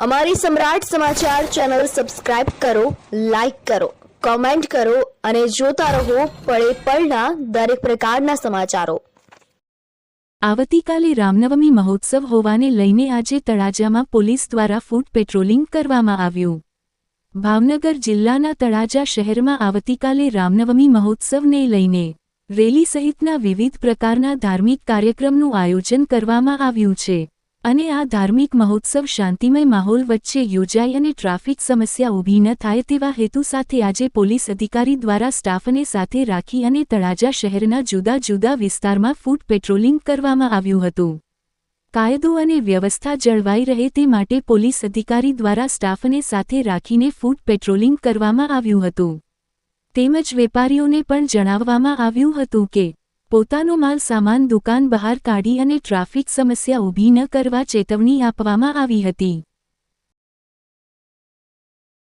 અમારી સમ્રાટ સમાચાર ચેનલ સબસ્ક્રાઇબ કરો, લાઈક કરો, કોમેન્ટ કરો અને જોતા રહો પળે પળના દરેક પ્રકારના સમાચારો। આવતીકાલે રામનવમી મહોત્સવ હોવાને લઈને આજે તળાજામાં પોલીસ દ્વારા ફૂટ પેટ્રોલિંગ કરવામાં આવ્યું। ભાવનગર જિલ્લાના તળાજા શહેરમાં આવતીકાલે રામનવમી મહોત્સવને લઈને રેલી સહિતના વિવિધ પ્રકારના ધાર્મિક કાર્યક્રમનું આયોજન કરવામાં આવ્યું છે અને આ ધાર્મિક મહોત્સવ શાંતિમય માહોલ વચ્ચે યોજાય અને ટ્રાફિક સમસ્યા ઊભી ન થાય તેવા હેતુ સાથે આજે પોલીસ અધિકારી દ્વારા સ્ટાફને સાથે રાખી અને તળાજા શહેરના જુદા જુદા વિસ્તારમાં ફૂટ પેટ્રોલિંગ કરવામાં આવ્યું હતું। કાયદો અને વ્યવસ્થા જળવાઈ રહે તે માટે પોલીસ અધિકારી દ્વારા સ્ટાફને સાથે રાખીને ફૂટ પેટ્રોલિંગ કરવામાં આવ્યું હતું। તેમજ વેપારીઓને પણ જણાવવામાં આવ્યું હતું કે પોતાનો માલ સામાન દુકાન બહાર કાઢી અને ટ્રાફિક સમસ્યા ઊભી ન કરવા ચેતવણી આપવામાં આવી હતી।